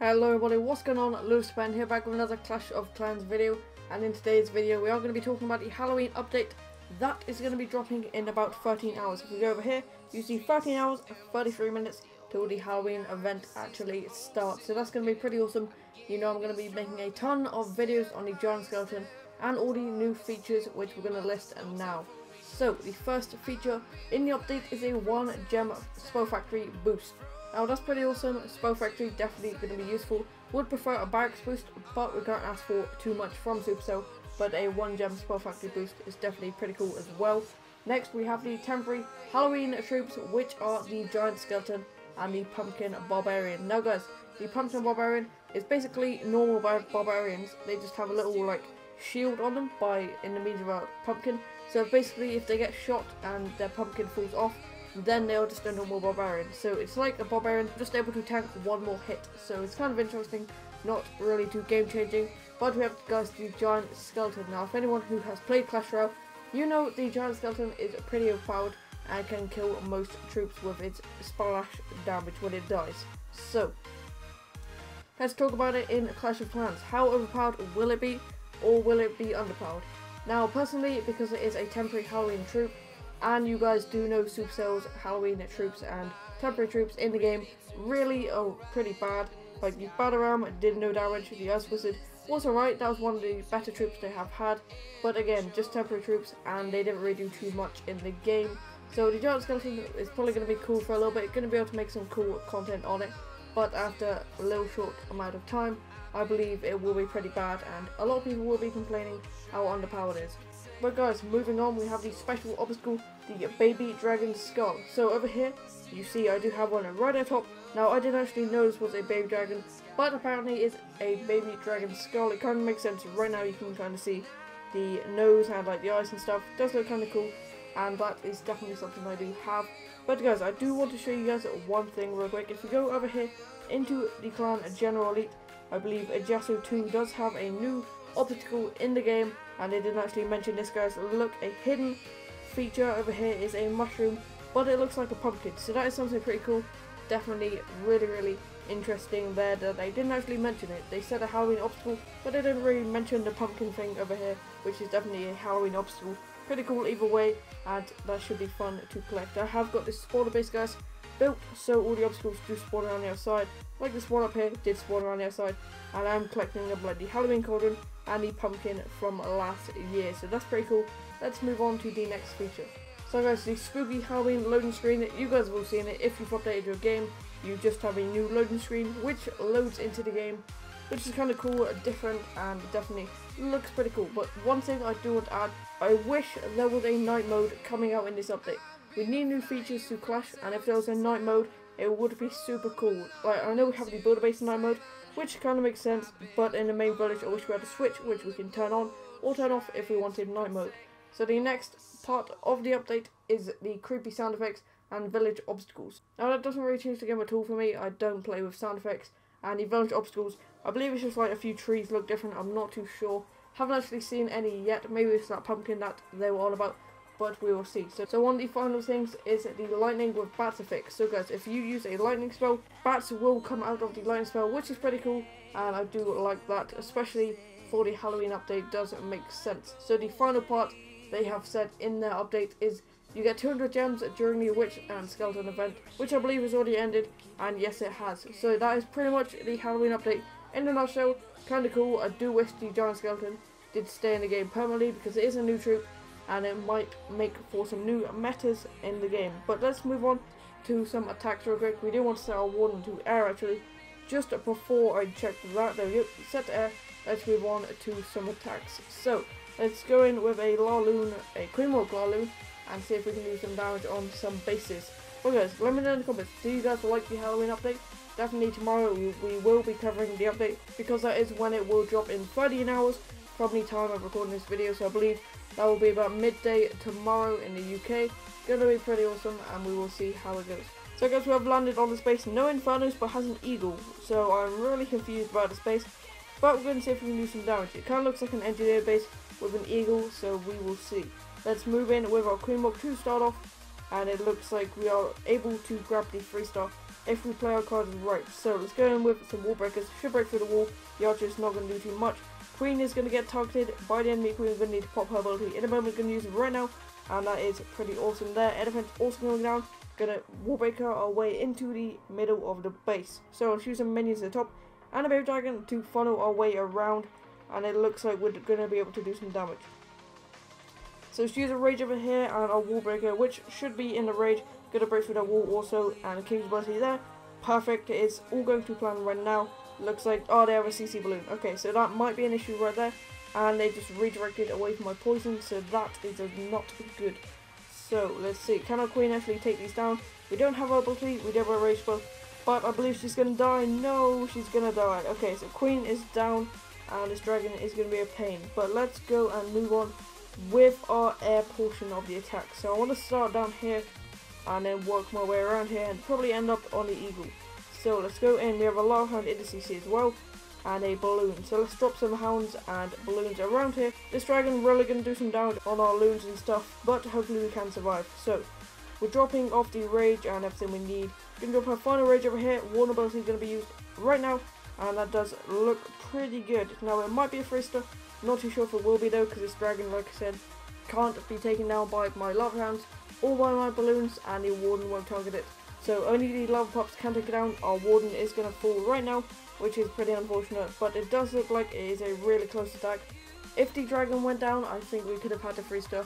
Hello everybody, what's going on? LewisThePen here, back with another Clash of Clans video, and in today's video we are going to be talking about the Halloween update that is going to be dropping in about 13 hours. If we go over here, you see 13 hours, 33 minutes till the Halloween event actually starts. So that's going to be pretty awesome. You know, I'm going to be making a ton of videos on the Giant Skeleton and all the new features which we're going to list now. So the first feature in the update is a 1 gem spell factory boost. Now that's pretty awesome. Spell Factory definitely going to be useful. Would prefer a barracks boost, but we can't ask for too much from Supercell. But a 1 gem Spell Factory boost is definitely pretty cool as well. Next we have the temporary Halloween troops, which are the Giant Skeleton and the Pumpkin Barbarian. Now guys, the Pumpkin Barbarian is basically normal barbarians. They just have a little like shield on them in the means of a pumpkin. So basically if they get shot and their pumpkin falls off, then they are just a normal barbarian. So it's like a barbarian just able to tank one more hit. So it's kind of interesting, not really too game changing. But we have guys the Giant Skeleton. Now if anyone who has played Clash Royale, you know the Giant Skeleton is pretty overpowered and can kill most troops with its splash damage when it dies. So let's talk about it in Clash of Clans. How overpowered will it be, or will it be underpowered? Now personally, because it is a temporary Halloween troop, and you guys do know Supercell's Halloween troops and temporary troops in the game really are pretty bad. Like the Battle Ram did no damage, the Ice Wizard was alright, that was one of the better troops they have had, but again, just temporary troops and they didn't really do too much in the game. So the Giant Skeleton is probably going to be cool for a little bit, going to be able to make some cool content on it, but after a little short amount of time, I believe it will be pretty bad and a lot of people will be complaining how underpowered it is. But guys, moving on, we have the special obstacle, the Baby Dragon Skull. So over here, you see I do have one right at the top. Now I didn't actually know this was a baby dragon, but apparently it's a Baby Dragon Skull. It kind of makes sense. Right now you can kind of see the nose and like the eyes and stuff. It does look kind of cool, and that is definitely something I do have. But guys, I do want to show you guys one thing real quick. If you go over here into the clan General Elite, I believe Ajasu 2 does have a new obstacle in the game, and they didn't actually mention this, guys. Look, a hidden feature over here is a mushroom, but it looks like a pumpkin, so that is something pretty cool. Definitely really interesting there that they didn't actually mention it. They said a Halloween obstacle, but they didn't really mention the pumpkin thing over here, which is definitely a Halloween obstacle. Pretty cool either way, and that should be fun to collect. I have got this spawner base, guys, built so all the obstacles do spawn around the outside. Like this one up here did spawn around the outside, and I'm collecting them like the Halloween cauldron and the pumpkin from last year, so that's pretty cool. Let's move on to the next feature. So guys, the spooky Halloween loading screen, you guys have all seen it. If you've updated your game, you just have a new loading screen which loads into the game, which is kind of cool, different, and definitely looks pretty cool. But one thing I do want to add, I wish there was a night mode coming out in this update. We need new features to Clash, and if there was a night mode, it would be super cool. Like, I know we have the builder base in night mode, which kind of makes sense, but in the main village I wish we had a switch which we can turn on or turn off if we wanted night mode. So the next part of the update is the creepy sound effects and village obstacles. Now that doesn't really change the game at all for me. I don't play with sound effects, and the village obstacles, I believe it's just like a few trees look different. I'm not too sure. Haven't actually seen any yet. Maybe it's that pumpkin that they were all about, but we will see. So one of the final things is the lightning with bats effect. So guys, if you use a lightning spell, bats will come out of the lightning spell, which is pretty cool, and I do like that, especially for the Halloween update. Does make sense. So the final part they have said in their update is you get 200 gems during the Witch and Skeleton event, which I believe has already ended, and yes it has. So that is pretty much the Halloween update in a nutshell. Kinda cool. I do wish the Giant Skeleton did stay in the game permanently, because it is a new troop and it might make for some new metas in the game. But let's move on to some attacks real quick. We do want to set our warden to air actually. Just before I check that, there we go, set to air. Let's move on to some attacks. So let's go in with a Laloon, a Creamwalk Laloon, and see if we can do some damage on some bases. Well guys, let me know in the comments, do you guys like the Halloween update? Definitely tomorrow we will be covering the update, because that is when it will drop in 13 hours from the time of recording this video. So I believe that will be about midday tomorrow in the UK. Gonna be pretty awesome, and we will see how it goes. So guys, we have landed on the base, no infernos but has an eagle, so I'm really confused about the base, but we're going to see if we can do some damage. It kind of looks like an engineer base with an eagle, so we will see. Let's move in with our Queen Walk to start off, and it looks like we are able to grab the 3-star if we play our cards right. So let's go in with some wall breakers. Should break through the wall. The archer's not going to do too much. Queen is going to get targeted by the enemy queen. We're going to need to pop her ability in a moment. Going to use it right now, and that is pretty awesome there. Elephant also going down. Going to wall breaker our way into the middle of the base. So let's use some minions at the top and a baby dragon to funnel our way around, and it looks like we're going to be able to do some damage. So let's use a rage over here and our wall breaker, which should be in the rage. Going to break through that wall also, and the king's ability there. Perfect. It's all going to plan right now. Looks like, oh, they have a CC balloon. Okay, so that might be an issue right there, and they just redirected away from my poison, so that is not good. So let's see, can our queen actually take these down? We don't have her ability, we do have a rage spell, but I believe she's gonna die. No, she's gonna die. Okay, so queen is down, and this dragon is gonna be a pain. But let's go and move on with our air portion of the attack. So I want to start down here and then work my way around here and probably end up on the eagle. So let's go in. We have a lava hound in the CC as well, and a balloon. So let's drop some hounds and balloons around here. This dragon really going to do some damage on our loons and stuff, but hopefully we can survive. So we're dropping off the rage and everything we need. Going to drop our final rage over here. Warn ability is going to be used right now, and that does look pretty good. Now it might be a freester. Not too sure if it will be though, because this dragon, like I said, can't be taken down by my lava hounds or by my balloons, and the warden won't target it. So only the lava pups can take it down. Our warden is going to fall right now, which is pretty unfortunate, but it does look like it is a really close attack. If the dragon went down, I think we could have had the freester,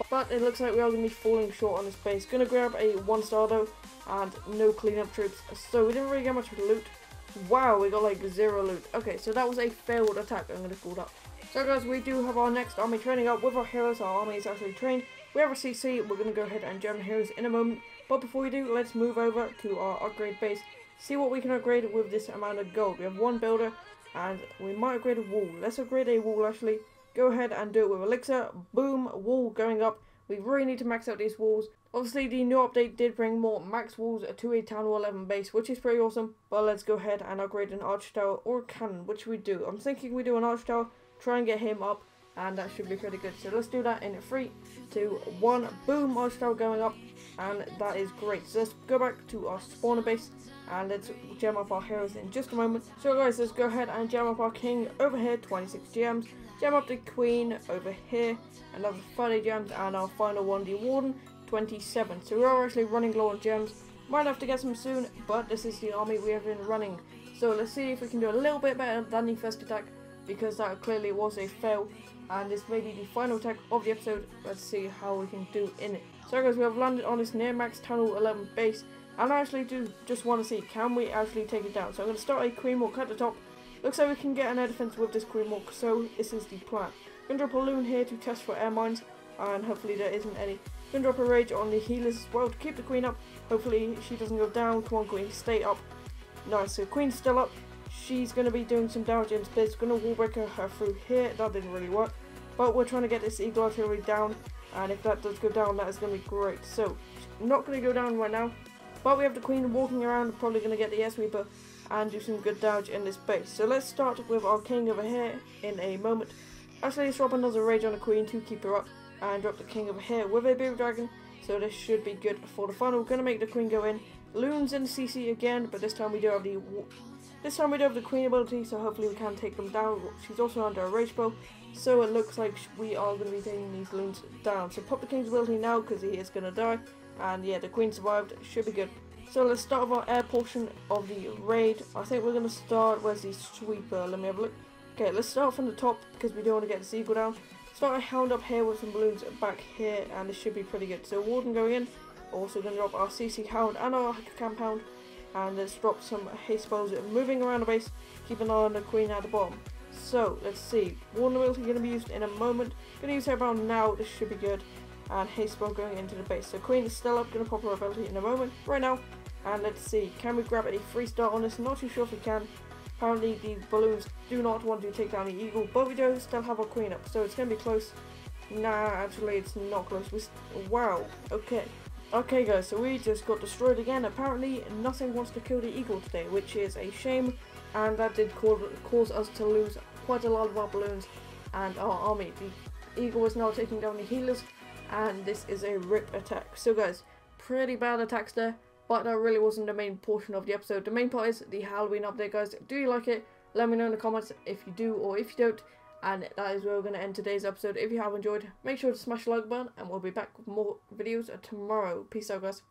but it looks like we are going to be falling short on this base. Going to grab a 1-star though, and no cleanup troops, so we didn't really get much loot. Wow, we got like 0 loot. Okay, so that was a failed attack, I'm going to call that. So guys, we do have our next army training up with our heroes. Our army is actually trained. We have a CC, we're going to go ahead and gem heroes in a moment. But before we do, let's move over to our upgrade base. See what we can upgrade with this amount of gold. We have 1 builder, and we might upgrade a wall. Let's upgrade a wall actually. Go ahead and do it with elixir. Boom, wall going up. We really need to max out these walls. Obviously the new update did bring more max walls to a Town Hall 11 base, which is pretty awesome. But let's go ahead and upgrade an arch tower or a cannon, which we do. I'm thinking we do an arch tower, try and get him up, and that should be pretty good. So let's do that in 3, 2, 1. Boom, arch tower going up, and that is great. So let's go back to our spawner base and let's gem up our heroes in just a moment. So guys, let's go ahead and gem up our king over here, 26 gems. Gem up the queen over here, another 30 gems, and our final one, the warden, 27. So we're actually running low on gems. Might have to get some soon, but this is the army we have been running. So let's see if we can do a little bit better than the first attack, because that clearly was a fail, and this may be the final attack of the episode. Let's see how we can do in it. So guys, we have landed on this near max Town Hall 11 base, and I actually do just want to see, can we actually take it down? So I'm going to start a queen walk at the top. Looks like we can get an air defense with this queen walk, so this is the plan. I'm going to drop a loon here to test for air mines, and hopefully there isn't any. I'm going to drop a rage on the healers as well to keep the queen up. Hopefully she doesn't go down. Come on queen, stay up. Nice, so queen's still up. She's going to be doing some damage into this. Going to wall breaker her through here. That didn't really work, but we're trying to get this eagle artillery down, and if that does go down, that is going to be great. So I'm not going to go down right now, but we have the queen walking around, probably going to get the air sweeper and do some good damage in this base. So let's start with our king over here in a moment. Actually, let's drop another rage on the queen to keep her up, and drop the king over here with a baby dragon. So this should be good for the final. Going to make the queen go in. Loons in the CC again, but this time we do have the queen ability, so hopefully we can take them down. She's also under a rage spell, so it looks like we are going to be taking these loons down. So pop the king's ability now, because he is going to die, and yeah, the queen survived. Should be good. So let's start with our air portion of the raid. I think we're going to start, where's the sweeper? Let me have a look. Okay, let's start from the top, because we don't want to get the eagle down. Start a hound up here with some balloons back here, and this should be pretty good. So warden going in. Also going to drop our CC hound and our camp hound, and let's drop some haste spells moving around the base. Keep an eye on the queen at the bottom. So let's see, warden ability going to be used in a moment. Going to use her around now. This should be good. And haste spell going into the base. So queen is still up. Going to pop her ability in a moment. Right now, and let's see, can we grab a 3-star on this? Not too sure if we can. Apparently the balloons do not want to take down the eagle, but we do still have our queen up, so it's going to be close. Nah, actually it's not close. Wow, okay. Okay guys, so we just got destroyed again. Apparently nothing wants to kill the eagle today, which is a shame, and that did cause us to lose quite a lot of our balloons and our army. The eagle is now taking down the healers, and this is a rip attack. So guys, pretty bad attacks there. But that really wasn't the main portion of the episode. The main part is the Halloween update, guys. Do you like it? Let me know in the comments if you do or if you don't. And that is where we're going to end today's episode. If you have enjoyed, make sure to smash the like button, and we'll be back with more videos tomorrow. Peace out, guys.